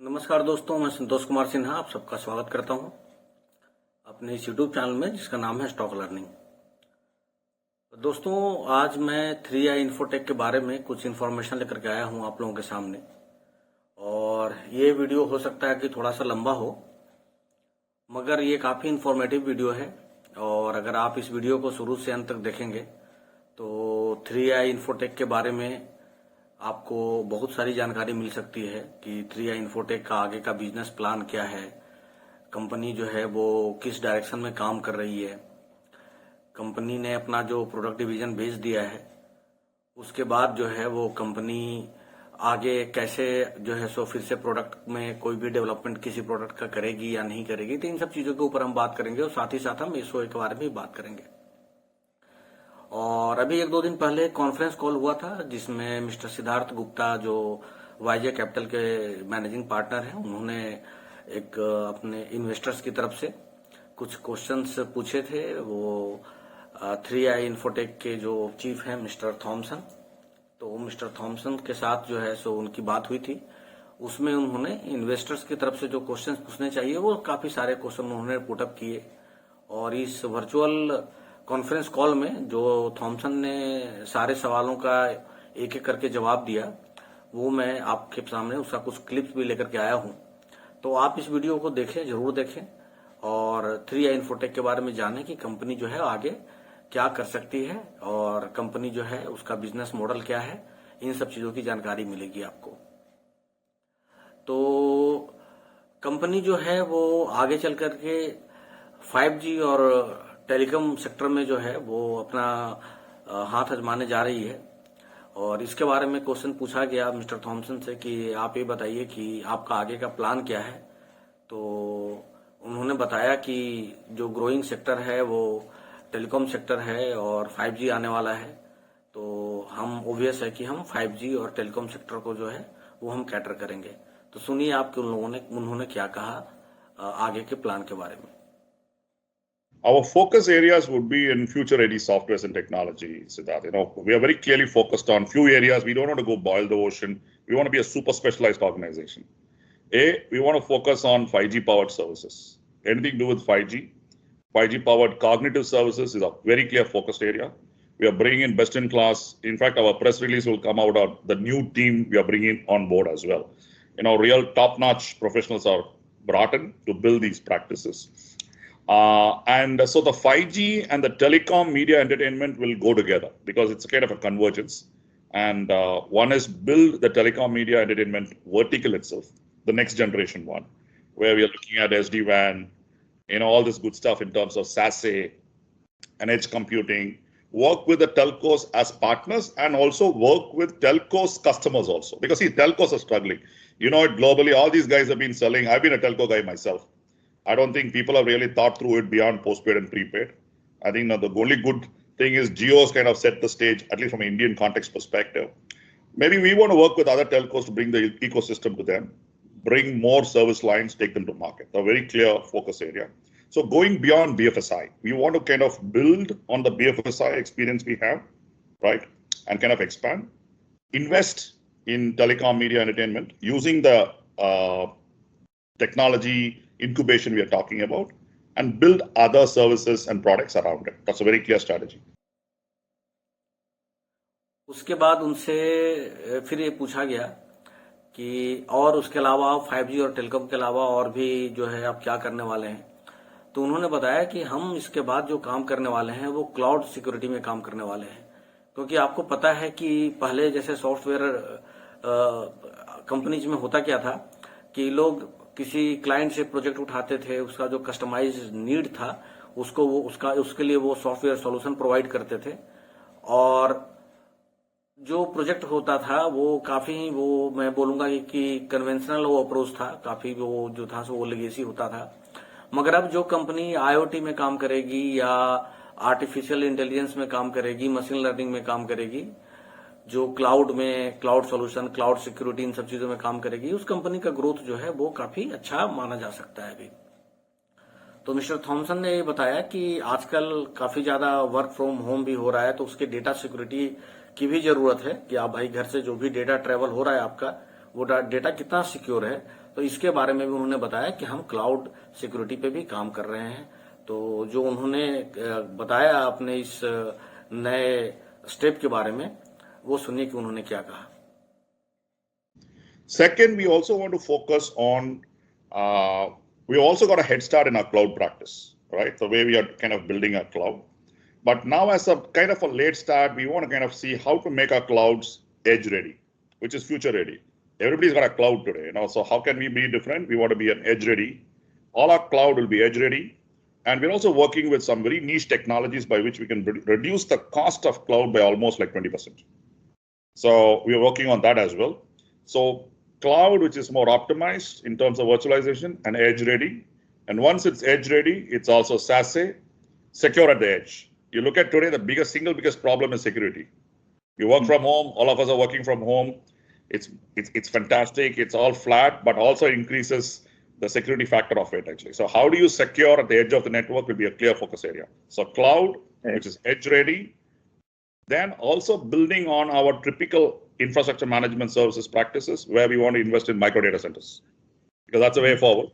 नमस्कार दोस्तों, मैं संतोष कुमार सिन्हा आप सबका स्वागत करता हूं अपने इस यूट्यूब चैनल में जिसका नाम है स्टॉक लर्निंग। दोस्तों, आज मैं 3i इन्फोटेक के बारे में कुछ इन्फॉर्मेशन लेकर के आया हूं आप लोगों के सामने। और ये वीडियो हो सकता है कि थोड़ा सा लंबा हो, मगर ये काफ़ी इन्फॉर्मेटिव वीडियो है। और अगर आप इस वीडियो को शुरू से अंत तक देखेंगे तो 3i इन्फोटेक के बारे में आपको बहुत सारी जानकारी मिल सकती है कि 3i इन्फोटेक का आगे का बिजनेस प्लान क्या है, कंपनी जो है वो किस डायरेक्शन में काम कर रही है, कंपनी ने अपना जो प्रोडक्ट डिवीजन भेज दिया है उसके बाद जो है वो कंपनी आगे कैसे जो है सो फिर से प्रोडक्ट में कोई भी डेवलपमेंट किसी प्रोडक्ट का करेगी या नहीं करेगी। तो इन सब चीज़ों के ऊपर हम बात करेंगे और साथ ही साथ हम एसओए के बारे में भी बात करेंगे। और अभी एक दो दिन पहले कॉन्फ्रेंस कॉल हुआ था जिसमें मिस्टर सिद्धार्थ गुप्ता जो वाईजे कैपिटल के मैनेजिंग पार्टनर हैं, उन्होंने एक अपने इन्वेस्टर्स की तरफ से कुछ क्वेश्चंस पूछे थे। वो 3i इन्फोटेक के जो चीफ हैं मिस्टर थॉमसन, तो मिस्टर थॉमसन के साथ जो है सो उनकी बात हुई थी। उसमें उन्होंने इन्वेस्टर्स की तरफ से जो क्वेश्चन पूछने चाहिए वो काफी सारे क्वेश्चन उन्होंने पुटअप किए। और इस वर्चुअल कॉन्फ्रेंस कॉल में जो थॉमसन ने सारे सवालों का एक एक करके जवाब दिया, वो मैं आपके सामने उसका कुछ क्लिप्स भी लेकर के आया हूं। तो आप इस वीडियो को देखें, जरूर देखें और 3i इन्फोटेक के बारे में जानें कि कंपनी जो है आगे क्या कर सकती है और कंपनी जो है उसका बिजनेस मॉडल क्या है। इन सब चीजों की जानकारी मिलेगी आपको। तो कंपनी जो है वो आगे चल करके 5G और टेलीकॉम सेक्टर में जो है वो अपना हाथ आजमाने जा रही है। और इसके बारे में क्वेश्चन पूछा गया मिस्टर थॉमसन से कि आप ये बताइए कि आपका आगे का प्लान क्या है। तो उन्होंने बताया कि जो ग्रोइंग सेक्टर है वो टेलीकॉम सेक्टर है और 5G आने वाला है। तो हम ओबियस है कि हम 5G और टेलीकॉम सेक्टर को जो है वो हम कैटर करेंगे। तो सुनिए आपके उन्होंने क्या कहा आगे के प्लान के बारे में। Our focus areas would be in future-ready softwares and technology, Siddharth. We are very clearly focused on few areas. We don't want to go boil the ocean. We want to be a super specialized organization. We want to focus on 5G powered services. Anything to do with 5G. 5G powered cognitive services is a very clear focused area. We are bringing in best in class. In fact, our press release will come out of the new team we are bringing on board as well. Real top-notch professionals are brought in to build these practices. And so the 5G and the telecom media entertainment will go together because it's a kind of a convergence. And one is build the telecom media entertainment vertical itself, the next generation one, where we are looking at SD-WAN, all this good stuff in terms of SASE and edge computing, work with the telcos as partners and also work with telcos customers also. Because see, telcos are struggling. Globally, all these guys have been selling. I've been a telco guy myself. I don't think people have really thought through it beyond postpaid and prepaid. I think the only good thing is Jio's kind of set the stage, at least from an Indian context perspective. Maybe we want to work with other telcos to bring the ecosystem to them, bring more service lines, take them to market. A very clear focus area. So going beyond BFSI, we want to kind of build on the BFSI experience we have, right? And kind of expand, invest in telecom media entertainment using the technology incubation we are talking about, and build other services and products around it. That's a very clear strategy. उसके बाद उनसे फिर ये पूछा गया कि और उसके अलावा 5G और टेलीकॉम के अलावा और भी जो है आप क्या करने वाले हैं। तो उन्होंने बताया कि हम इसके बाद जो काम करने वाले हैं वो क्लाउड सिक्योरिटी में काम करने वाले हैं। क्योंकि आपको पता है कि पहले जैसे सॉफ्टवेयर कंपनीज में होता क्या था कि लोग किसी क्लाइंट से प्रोजेक्ट उठाते थे, उसका जो कस्टमाइज नीड था उसके लिए वो सॉफ्टवेयर सॉल्यूशन प्रोवाइड करते थे। और जो प्रोजेक्ट होता था वो काफी मैं बोलूंगा कि कन्वेंशनल वो अप्रोच था, काफी वो जो था वो लेगेसी होता था। मगर अब जो कंपनी IoT में काम करेगी या आर्टिफिशियल इंटेलिजेंस में काम करेगी, मशीन लर्निंग में काम करेगी, जो क्लाउड में क्लाउड सॉल्यूशन, क्लाउड सिक्योरिटी, इन सब चीजों में काम करेगी, उस कंपनी का ग्रोथ जो है वो काफी अच्छा माना जा सकता है अभी। तो मिस्टर थॉमसन ने ये बताया कि आजकल काफी ज्यादा वर्क फ्रॉम होम भी हो रहा है, तो उसके डेटा सिक्योरिटी की भी जरूरत है कि आप भाई घर से जो भी डेटा ट्रेवल हो रहा है आपका वो डेटा कितना सिक्योर है। तो इसके बारे में भी उन्होंने बताया कि हम क्लाउड सिक्योरिटी पे भी काम कर रहे हैं। तो जो उन्होंने बताया अपने इस नए स्टेप के बारे में, वो सुनिए कि उन्होंने क्या कहा। Second, we also want to focus on, we also got a head start in our cloud practice, right? The way we are kind of building our cloud. But now as a kind of a late start, we want to kind of see how to make our clouds edge ready, which is future ready. Everybody's got a cloud today, so how can we be different? We want to be an edge ready. All our cloud will be edge ready. And we're also working with some very niche technologies by which we can reduce the cost of cloud by almost like 20%. So we are working on that as well. So cloud, which is more optimized in terms of virtualization and edge ready. And once it's edge ready, it's also SASE, secure at the edge. You look at today, the single biggest problem is security. You work from home, all of us are working from home. It's fantastic, it's all flat, but also increases the security factor of it actually. So how do you secure at the edge of the network will be a clear focus area. So cloud, which is edge ready, then also building on our typical infrastructure management services practices where we want to invest in micro data centers, because that's the way forward,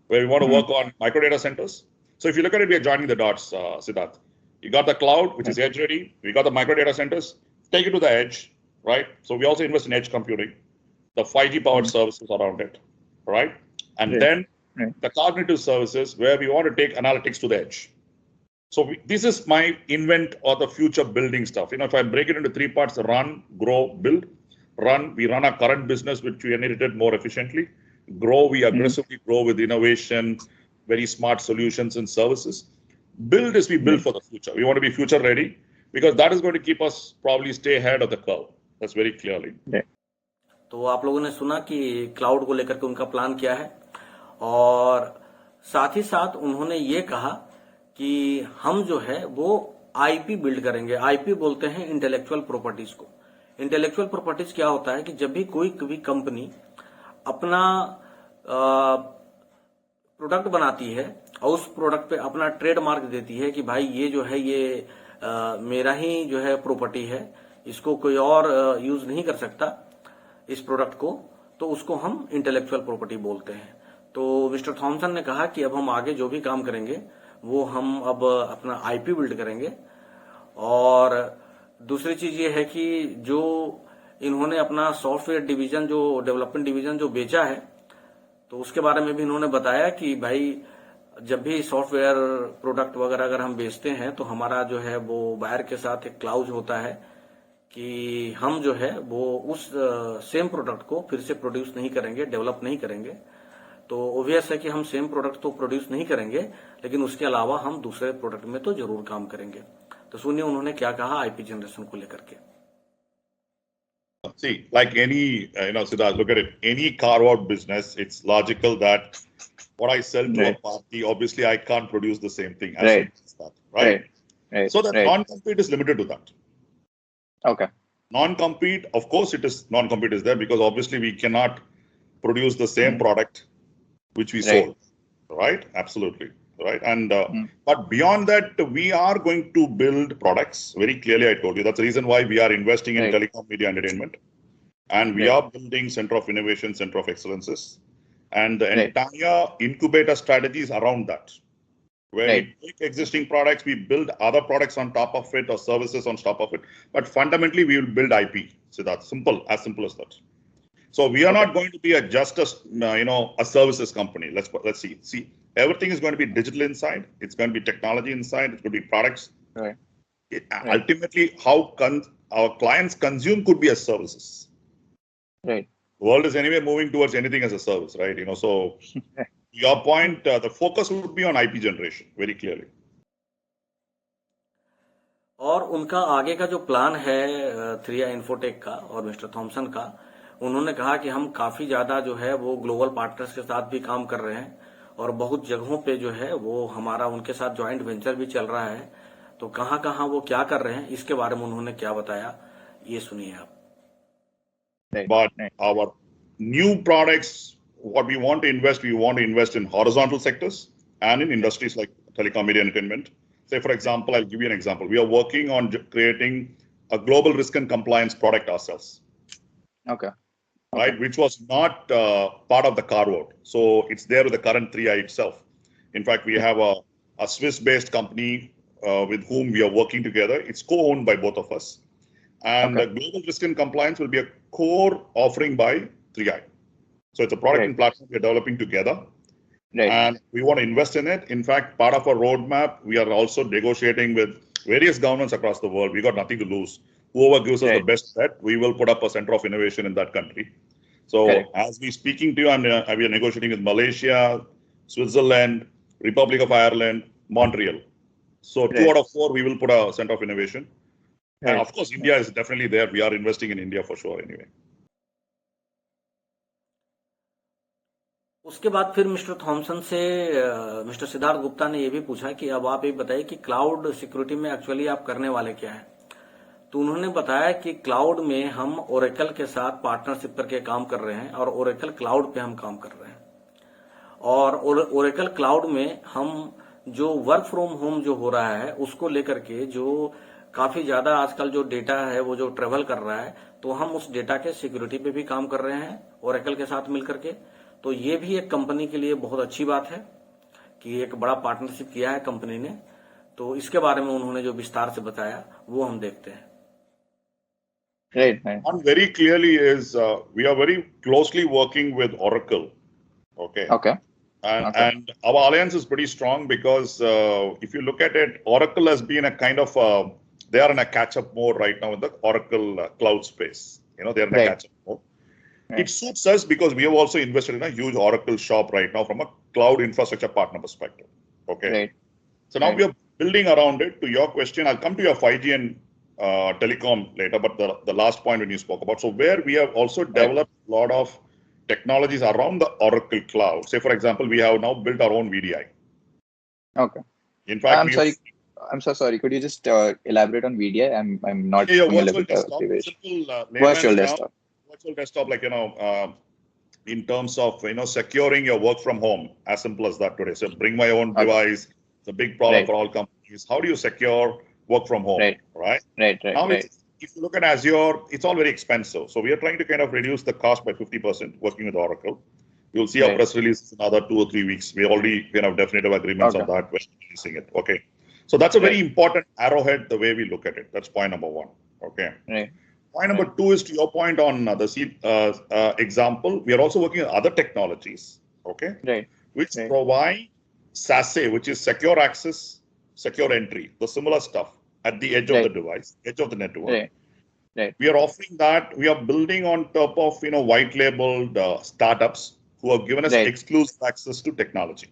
where we want to work on micro data centers. So if you look at it, we are joining the dots, Siddharth. You got the cloud, which is edge ready. We got the micro data centers, take it to the edge, right? So we also invest in edge computing, the 5G powered services around it, right? And then the cognitive services where we want to take analytics to the edge. So this is my invent or the future building stuff. If I break it into three parts: run, grow, build. Run, we run our current business, which we inherited more efficiently. Grow, we aggressively grow with innovation, very smart solutions and services. Build is we build for the future. We want to be future ready because that is going to keep us probably stay ahead of the curve. That's very clearly. तो आप लोगों ने सुना कि cloud को लेकर के उनका प्लान क्या है, और साथ ही साथ उन्होंने ये कहा कि हम जो है वो आईपी बिल्ड करेंगे। आईपी बोलते हैं इंटेलेक्चुअल प्रॉपर्टीज को। इंटेलेक्चुअल प्रॉपर्टीज क्या होता है कि जब भी कोई कंपनी अपना प्रोडक्ट बनाती है और उस प्रोडक्ट पे अपना ट्रेडमार्क देती है कि भाई ये जो है ये मेरा ही जो है प्रॉपर्टी है, इसको कोई और यूज नहीं कर सकता इस प्रोडक्ट को, तो उसको हम इंटेलेक्चुअल प्रॉपर्टी बोलते हैं। तो मिस्टर थॉमसन ने कहा कि अब हम आगे जो भी काम करेंगे वो हम अब अपना आईपी बिल्ड करेंगे। और दूसरी चीज ये है कि जो इन्होंने अपना सॉफ्टवेयर डिवीजन, जो डेवलपमेंट डिवीजन जो बेचा है, तो उसके बारे में भी इन्होंने बताया कि भाई जब भी सॉफ्टवेयर प्रोडक्ट वगैरह अगर हम बेचते हैं तो हमारा जो है वो बायर के साथ एक क्लाउज होता है कि हम जो है वो उस सेम प्रोडक्ट को फिर से प्रोड्यूस नहीं करेंगे, डेवलप नहीं करेंगे। तो ऑब्वियस है कि हम सेम प्रोडक्ट तो प्रोड्यूस नहीं करेंगे, लेकिन उसके अलावा हम दूसरे प्रोडक्ट में तो जरूर काम करेंगे। तो सुनिए उन्होंने क्या कहा आईपी जनरेशन को लेकर के। See, like any, Siddharth, look at it. Any carve-out business, it's logical that what I sell to a party, obviously I can't produce the same thing as that, right? So that non-compete is limited to that. Okay. Non-compete, of course, non-compete is there because obviously we cannot produce the same product which we sold, right? Absolutely, right? And but beyond that, we are going to build products. Very clearly, I told you that's the reason why we are investing in telecom, media, entertainment, and we are building center of innovation, center of excellences, and the entire incubator strategy is around that. Where we take existing products, we build other products on top of it or services on top of it. But fundamentally, we will build IP. So that's simple, as simple as that. So we are not going to be just a services company. Let's see. See, everything is going to be digital inside. It's going to be technology inside. It's going to be products. Ultimately, how our clients consume could be as services. Right. The world is anyway moving towards anything as a service, right? So. Your point, the focus would be on IP generation, very clearly. और उनका आगे का जो plan है 3i infotech का और mister Thompson का, उन्होंने कहा कि हम काफी ज्यादा जो है वो ग्लोबल पार्टनर्स के साथ भी काम कर रहे हैं और बहुत जगहों पे जो है वो हमारा उनके साथ ज्वाइंट वेंचर भी चल रहा है। तो कहाँ कहाँ वो क्या कर रहे हैं इसके बारे में उन्होंने क्या बताया, ये सुनिए आप। But our new products, what we want to invest in horizontal sectors and in industries like telecom, media, entertainment. Say, for example, I'll give you an example. We are working on creating a global risk and compliance product ourselves. Okay. right, which was not part of the carve-out. So it's there with the current 3i itself. In fact, we have a Swiss-based company with whom we are working together. It's co-owned by both of us. And Okay. Global Risk and Compliance will be a core offering by 3i. So it's a product Right. and platform we're developing together. Right. And we want to invest in it. In fact, part of our roadmap, we are also negotiating with various governments across the world. We got nothing to lose. Whoever gives us the Right. best bet, we will put up a center of innovation in that country. So Correct. as we speaking to you, we are negotiating with Malaysia, Switzerland, Republic of Ireland, Montreal. So two Right. out of four, we will put a center of innovation. And Right. of course, India is definitely there. We are investing in India for sure anyway. उसके बाद फिर mister Thompson से mister Siddharth Gupta ने ये भी पूछा कि अब आप ये बताइए कि क्लाउड सिक्योरिटी में एक्चुअली आप करने वाले क्या हैं। तो उन्होंने बताया कि क्लाउड में हम ओरेकल के साथ पार्टनरशिप करके काम कर रहे हैं और ओरेकल क्लाउड पे हम काम कर रहे हैं। और ओरेकल क्लाउड में हम जो वर्क फ्रॉम होम जो हो रहा है उसको लेकर के जो काफी ज्यादा आजकल जो डेटा है वो जो ट्रेवल कर रहा है, तो हम उस डेटा के सिक्योरिटी पे भी काम कर रहे हैं ओरेकल के साथ मिलकर के। तो ये भी एक कंपनी के लिए बहुत अच्छी बात है कि एक बड़ा पार्टनरशिप किया है कंपनी ने। तो इसके बारे में उन्होंने जो विस्तार से बताया वो हम देखते हैं। Right. Right. One very clearly is we are very closely working with Oracle. Okay. Okay. And our alliance is pretty strong because if you look at it, Oracle has been a kind of, they are in a catch-up mode right now in the Oracle cloud space. They're in a Right. catch-up mode. Right. It suits us because we have also invested in a huge Oracle shop right now from a cloud infrastructure partner perspective. Okay. Right. So now Right. we are building around it. To your question, I'll come to your 5G and telecom later, but the last point when you spoke about, so where we have also developed a lot of technologies around the Oracle cloud. Say, for example, we have now built our own VDI. Okay. In fact, I'm sorry. I'm so sorry. Could you just elaborate on VDI? I'm not Yeah, familiar virtual with the desktop, abbreviation. simple Virtual layman's term, desktop. virtual desktop, like in terms of securing your work from home, as simple as that today. So bring my own Okay. device. It's a big problem Right. for all companies. How do you secure work from home? Right. Right. Right. Right. Now, Right. if you look at Azure, it's all very expensive. So we are trying to kind of reduce the cost by 50% working with Oracle. You'll see our Right. press release in another 2 or 3 weeks. We already have definitive agreements on Okay. that. We're releasing it. Okay. So that's a very Right. important arrowhead, the way we look at it. That's point number one. Okay. Right. Point number two is to your point on the example. We are also working on other technologies. Okay. Right. Which Right. provide SASE, which is secure access, secure entry, the similar stuff at the edge of the Right. device, edge of the network. Right. Right. We are offering that. We are building on top of white labeled startups who have given us Right. exclusive access to technology.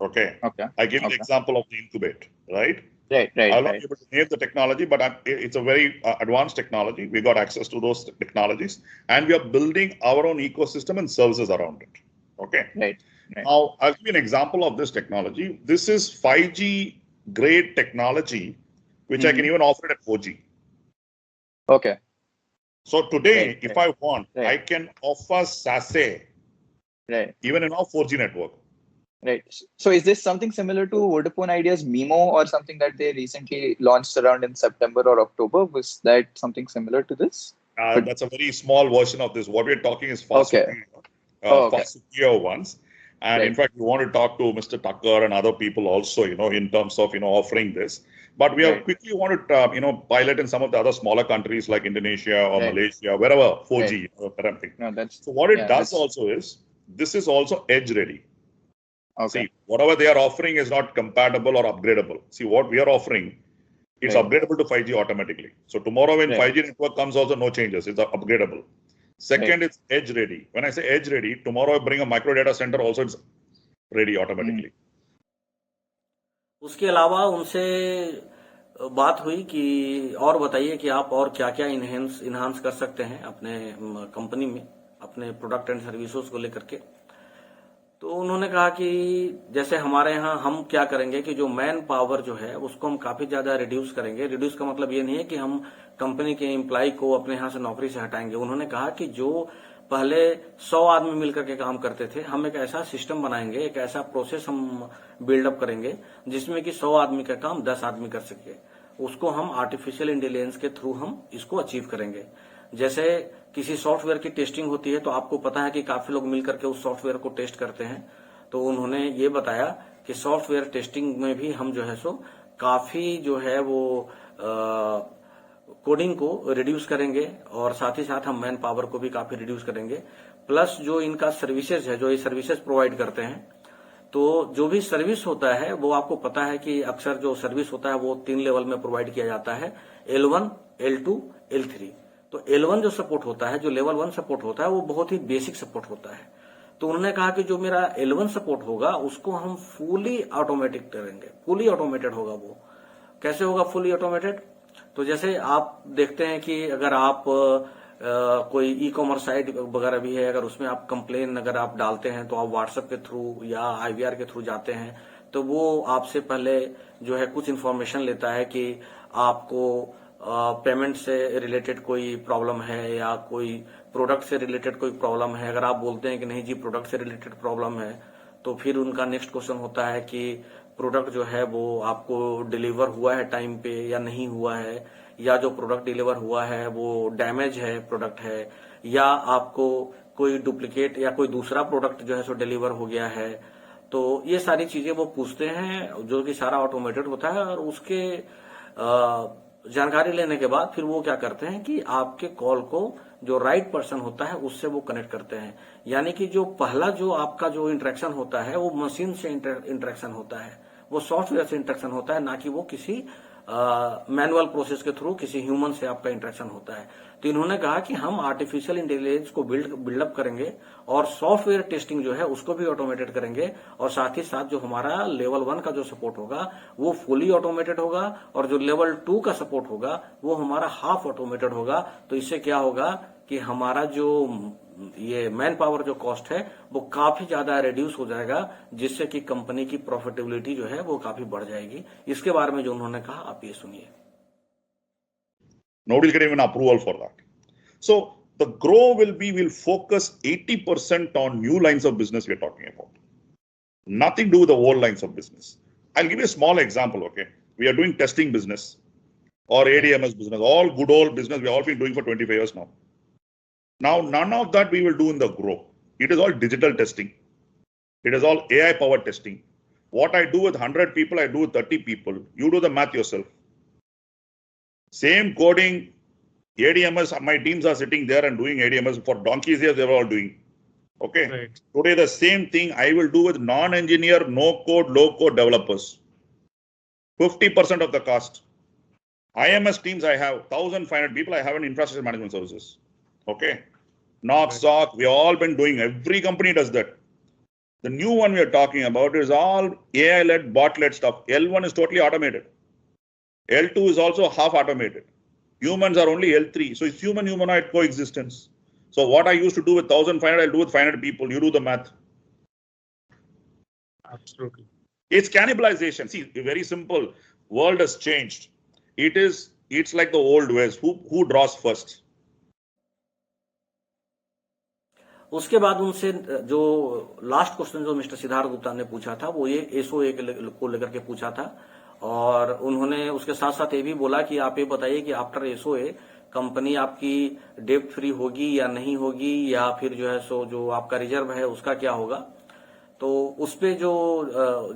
Okay. Okay. I gave you the Okay. example of the Incubate, right? Right. Right. I'll not Right. be able to name the technology, but it's a very advanced technology. We got access to those technologies, and we are building our own ecosystem and services around it. Okay. Right. Right. Now, I'll give you an example of this technology. This is 5G grade technology, which I can even offer it at 4G. Okay. So today, Right, if right. I want, Right. I can offer SASE Right. even in our 4G network. Right. So is this something similar to Vodafone Idea's MIMO or something that they recently launched around in September or October? Was that something similar to this? But- That's a very small version of this. What we're talking is far Okay. superior, Okay. far superior ones. And in Right. fact, we want to talk to Mr. Tucker and other people also, in terms of, offering this. But we have Right. quickly wanted to, pilot in some of the other smaller countries like Indonesia or Right. Malaysia, wherever 4G, parenting. No, that's So what it yeah, does that's also is, this is also edge ready. okay. See, whatever they are offering is not compatible or upgradable. See, what we are offering, it's Right. upgradable to 5G automatically. So tomorrow when Right. 5G network comes also, no changes. It's upgradable. Second, it's edge ready. When I say edge ready, tomorrow I bring a micro data center also, it's ready automatically. उसके अलावा उनसे बात हुई कि और बताइए कि आप और क्या क्या इन्हांस कर सकते हैं अपने कंपनी में, अपने प्रोडक्ट एंड सर्विसेज को लेकर के। तो उन्होंने कहा कि जैसे हमारे यहाँ हम क्या करेंगे कि जो मैन पावर जो है उसको हम काफी ज्यादा रिड्यूस करेंगे। रिड्यूस का मतलब ये नहीं है कि हम कंपनी के एम्प्लॉय को अपने यहाँ से नौकरी से हटाएंगे। उन्होंने कहा कि जो पहले 100 आदमी मिलकर के काम करते थे, हम एक ऐसा सिस्टम बनाएंगे, एक ऐसा प्रोसेस हम बिल्डअप करेंगे जिसमें कि 100 आदमी का काम 10 आदमी कर सके। उसको हम आर्टिफिशियल इंटेलिजेंस के थ्रू हम इसको अचीव करेंगे। जैसे किसी सॉफ्टवेयर की टेस्टिंग होती है तो आपको पता है कि काफी लोग मिलकर के उस सॉफ्टवेयर को टेस्ट करते हैं। तो उन्होंने ये बताया कि सॉफ्टवेयर टेस्टिंग में भी हम जो है सो काफी जो है वो कोडिंग को रिड्यूस करेंगे और साथ ही साथ हम मैन पावर को भी काफी रिड्यूस करेंगे। प्लस जो इनका सर्विसेज है, जो ये सर्विसेज प्रोवाइड करते हैं, तो जो भी सर्विस होता है वो आपको पता है कि अक्सर जो सर्विस होता है वो 3 लेवल में प्रोवाइड किया जाता है, L1, L2, L3। तो L1 जो सपोर्ट होता है, जो लेवल 1 सपोर्ट होता है, वो बहुत ही बेसिक सपोर्ट होता है। तो उन्होंने कहा कि जो मेरा L1 सपोर्ट होगा उसको हम फुली ऑटोमेटिक करेंगे, फुली ऑटोमेटेड होगा। वो कैसे होगा फुली ऑटोमेटेड? तो जैसे आप देखते हैं कि अगर आप कोई ई कॉमर्स साइट वगैरह भी है, अगर उसमें आप कंप्लेन अगर आप डालते हैं तो आप व्हाट्सएप के थ्रू या IVR के थ्रू जाते हैं, तो वो आपसे पहले जो है कुछ इन्फॉर्मेशन लेता है कि आपको पेमेंट से रिलेटेड कोई प्रॉब्लम है या कोई प्रोडक्ट से रिलेटेड कोई प्रॉब्लम है। अगर आप बोलते हैं कि नहीं जी प्रोडक्ट से रिलेटेड प्रॉब्लम है, तो फिर उनका नेक्स्ट क्वेश्चन होता है कि प्रोडक्ट जो है वो आपको डिलीवर हुआ है टाइम पे या नहीं हुआ है, या जो प्रोडक्ट डिलीवर हुआ है वो डैमेज है प्रोडक्ट है, या आपको कोई डुप्लीकेट या कोई दूसरा प्रोडक्ट जो है सो डिलीवर हो गया है। तो ये सारी चीजें वो पूछते हैं, जो कि सारा ऑटोमेटेड होता है। और उसके जानकारी लेने के बाद फिर वो क्या करते हैं कि आपके कॉल को जो राइट पर्सन होता है उससे वो कनेक्ट करते हैं। यानी कि जो पहला जो आपका जो इंटरेक्शन होता है वो मशीन से इंटरेक्शन होता है, वो सॉफ्टवेयर से इंटरेक्शन होता है, ना कि वो किसी मैनुअल प्रोसेस के थ्रू किसी ह्यूमन से आपका इंटरेक्शन होता है। तो इन्होंने कहा कि हम आर्टिफिशियल इंटेलिजेंस को बिल्डअप करेंगे और सॉफ्टवेयर टेस्टिंग जो है उसको भी ऑटोमेटेड करेंगे, और साथ ही साथ जो हमारा लेवल 1 का जो सपोर्ट होगा वो फुली ऑटोमेटेड होगा, और जो लेवल 2 का सपोर्ट होगा वो हमारा हाफ ऑटोमेटेड होगा। तो इससे क्या होगा कि हमारा जो ये मैन पावर जो कॉस्ट है वो काफी ज्यादा रिड्यूस हो जाएगा, जिससे कि कंपनी की प्रॉफिटेबिलिटी जो है वो काफी बढ़ जाएगी। इसके बारे में जो उन्होंने कहा आप ये सुनिए। Nobody's getting even approval for that. So the grow will focus 80% on new lines of business we're talking about. Nothing to do with the old lines of business. I'll give you a small example, okay? We are doing testing business or ADMS business, all good old business we have all been doing for 25 years now. Now, none of that we will do in the grow. It is all digital testing. It is all AI powered testing. What I do with 100 people, I do with 30 people. You do the math yourself. Same coding, ADMS, my teams are sitting there and doing ADMS for donkeys years, they were all doing. Okay. Right. Today, the same thing I will do with non-engineer, no code, low code developers. 50% of the cost. IMS teams, I have 1,500 people, I have an infrastructure management services. Okay. NOC, SOC, we all been doing, every company does that. The new one we are talking about is all AI-led, bot-led stuff. L1 is totally automated. L2 is also half automated. Humans are only L3. So it's human-humanoid coexistence. So what I used to do with 1,500, I'll do with 500 people. You do the math. Absolutely. It's cannibalization. See, very simple. World has changed. It's like the old ways. Who draws first? उसके बाद उनसे जो last question जो mister Siddharth Gupta ने पूछा था वो ये SOA को लेकर के पूछा था, और उन्होंने उसके साथ साथ ये भी बोला कि आप ये बताइए कि आफ्टर SOA कंपनी आपकी डेब्ट फ्री होगी या नहीं होगी, या फिर जो है सो जो आपका रिजर्व है उसका क्या होगा। तो उस पे जो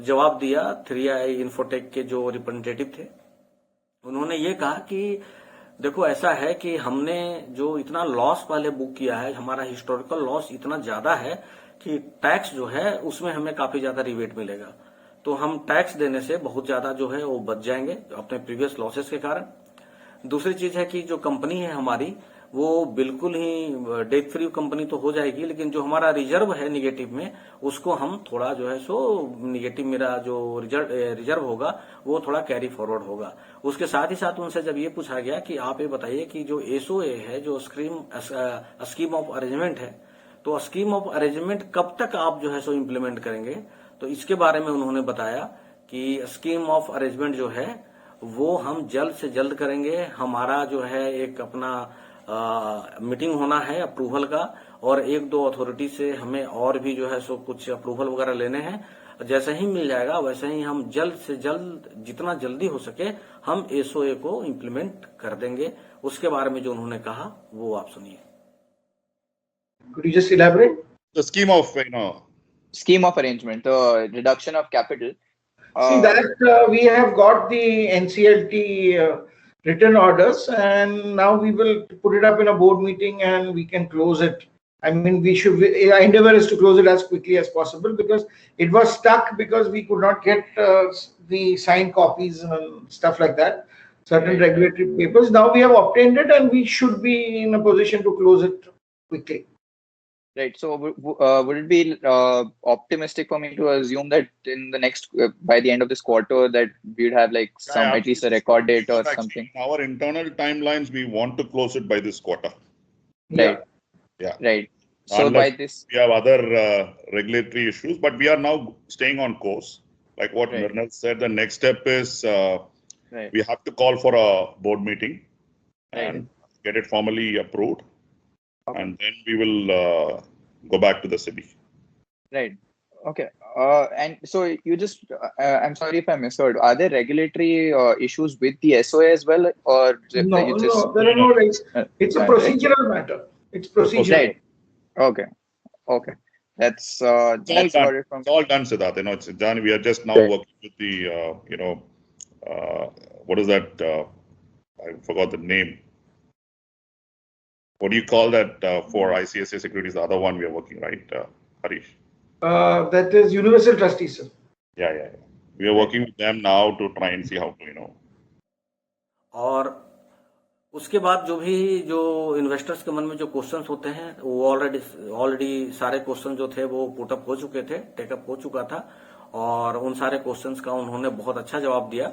जवाब दिया 3i इन्फोटेक के जो रिप्रेजेंटेटिव थे, उन्होंने ये कहा कि देखो ऐसा है कि हमने जो इतना लॉस पहले बुक किया है, हमारा हिस्टोरिकल लॉस इतना ज्यादा है कि टैक्स जो है उसमें हमें काफी ज्यादा रिबेट मिलेगा। तो हम टैक्स देने से बहुत ज्यादा जो है वो बच जाएंगे अपने प्रीवियस लॉसेस के कारण। दूसरी चीज है कि जो कंपनी है हमारी वो बिल्कुल ही डेट फ्री कंपनी तो हो जाएगी, लेकिन जो हमारा रिजर्व है निगेटिव में उसको हम थोड़ा जो है सो निगेटिव मेरा जो रिजर्व होगा वो थोड़ा कैरी फॉरवर्ड होगा। उसके साथ ही साथ उनसे जब ये पूछा गया कि आप ये बताइए कि जो SOA है, जो स्कीम ऑफ अरेंजमेंट है, तो स्कीम ऑफ अरेंजमेंट कब तक आप जो है सो इम्प्लीमेंट करेंगे। तो इसके बारे में उन्होंने बताया कि स्कीम ऑफ अरेंजमेंट जो है वो हम जल्द से जल्द करेंगे। हमारा जो है एक अपना मीटिंग होना है अप्रूवल का, और 1-2 अथॉरिटी से हमें और भी जो है सो कुछ अप्रूवल वगैरह लेने हैं। जैसे ही मिल जाएगा वैसे ही हम जल्द से जल्द जितना जल्दी हो सके हम SOA को इम्प्लीमेंट कर देंगे। उसके बारे में जो उन्होंने कहा वो आप सुनिए। Could you just elaborate? The scheme of, Scheme of arrangement, reduction of capital. See that we have got the NCLT written orders, and now we will put it up in a board meeting, and we can close it. I mean, our endeavor is to close it as quickly as possible, because it was stuck because we could not get the signed copies and stuff like that, certain regulatory papers. Now we have obtained it, and we should be in a position to close it quickly. Right. So would it be optimistic for me to assume that in the next, by the end of this quarter, that we'd have like some, at least a record date or something? In our internal timelines, we want to close it by this quarter. Right. Yeah. Right. So Unless by this, we have other regulatory issues, but we are now staying on course. Like what Right. Mrinal said, the next step is right. we have to call for a board meeting Right. and get it formally approved. Okay. And then we will go back to the SEBI. Right. Okay. And so you just, I'm sorry if I misheard. Are there regulatory issues with the SOA as well, or No, you just? no, there are no rights. It's a Right. procedural matter. It's procedural. Right. Okay. Okay. That's about it from. It's all done, Siddharth. It's done. We are just now Right. working with the, what is that? I forgot the name. What do you call that for ICICI Securities? The other one we are working, right, Harish? That is Universal Trustees, sir. Yeah. We are working with them now to try and see how to, और उसके बाद जो investors के मन में जो questions होते हैं वो ऑलरेडी सारे क्वेश्चन जो थे वो पुटअप हो चुके थे, टेकअप हो चुका था, और उन सारे क्वेश्चंस का उन्होंने बहुत अच्छा जवाब दिया।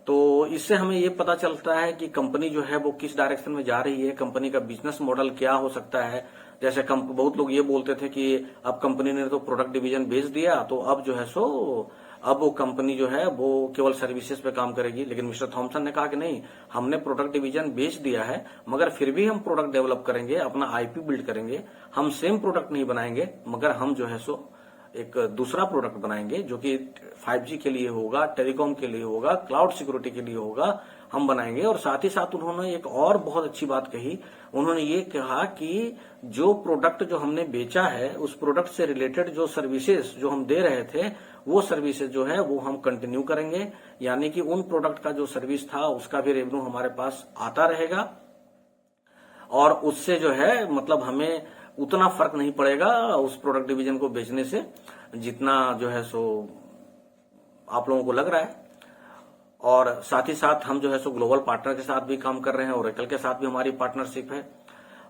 तो इससे हमें ये पता चलता है कि कंपनी जो है वो किस डायरेक्शन में जा रही है, कंपनी का बिजनेस मॉडल क्या हो सकता है। जैसे बहुत लोग ये बोलते थे कि अब कंपनी ने तो प्रोडक्ट डिवीजन बेच दिया, तो अब जो है अब वो कंपनी जो है वो केवल सर्विसेज पे काम करेगी। लेकिन मिस्टर थॉमसन ने कहा कि नहीं, हमने प्रोडक्ट डिवीजन बेच दिया है, मगर फिर भी हम प्रोडक्ट डेवलप करेंगे, अपना आईपी बिल्ड करेंगे। हम सेम प्रोडक्ट नहीं बनाएंगे, मगर हम जो है एक दूसरा प्रोडक्ट बनाएंगे जो कि 5G के लिए होगा, टेलीकॉम के लिए होगा, क्लाउड सिक्योरिटी के लिए होगा, हम बनाएंगे। और साथ ही साथ उन्होंने एक और बहुत अच्छी बात कही, उन्होंने ये कहा कि जो प्रोडक्ट जो हमने बेचा है उस प्रोडक्ट से रिलेटेड जो सर्विसेज जो हम दे रहे थे वो सर्विसेज जो है वो हम कंटिन्यू करेंगे, यानी कि उन प्रोडक्ट का जो सर्विस था उसका भी रेवेन्यू हमारे पास आता रहेगा, और उससे जो है मतलब हमें उतना फर्क नहीं पड़ेगा उस प्रोडक्ट डिवीजन को बेचने से जितना जो है आप लोगों को लग रहा है। और साथ ही साथ हम जो है ग्लोबल पार्टनर के साथ भी काम कर रहे हैं, ओरेकल के साथ भी हमारी पार्टनरशिप है,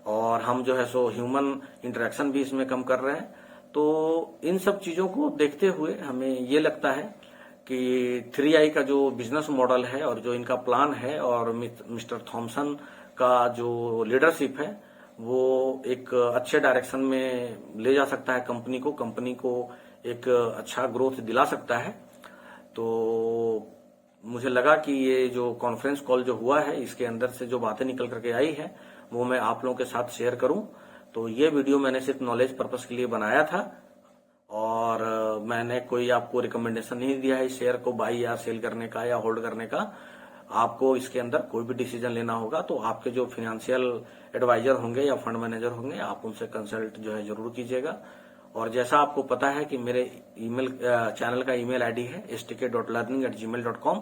और हम जो है ह्यूमन इंटरेक्शन भी इसमें कम कर रहे हैं। तो इन सब चीजों को देखते हुए हमें ये लगता है कि 3i का जो बिजनेस मॉडल है और जो इनका प्लान है और मिस्टर थॉमसन का जो लीडरशिप है वो एक अच्छे डायरेक्शन में ले जा सकता है कंपनी को एक अच्छा ग्रोथ दिला सकता है। तो मुझे लगा कि ये जो कॉन्फ्रेंस कॉल जो हुआ है इसके अंदर से जो बातें निकल करके आई है वो मैं आप लोगों के साथ शेयर करूं। तो ये वीडियो मैंने सिर्फ नॉलेज पर्पस के लिए बनाया था, और मैंने कोई आपको रिकमेंडेशन नहीं दिया है शेयर को बाई या सेल करने का या होल्ड करने का। आपको इसके अंदर कोई भी डिसीजन लेना होगा तो आपके जो फाइनेंशियल एडवाइजर होंगे या फंड मैनेजर होंगे आप उनसे कंसल्ट जो है जरूर कीजिएगा। और जैसा आपको पता है कि मेरे ईमेल चैनल का ईमेल आईडी है stk.learning@gmail.com।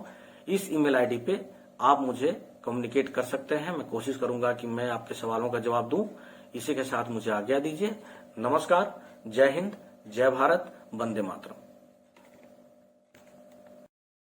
इस ईमेल आईडी पे आप मुझे कम्युनिकेट कर सकते हैं। मैं कोशिश करूंगा कि मैं आपके सवालों का जवाब दूं। इसी के साथ मुझे आज्ञा दीजिए। नमस्कार, जय हिंद, जय भारत, वंदे मातरम।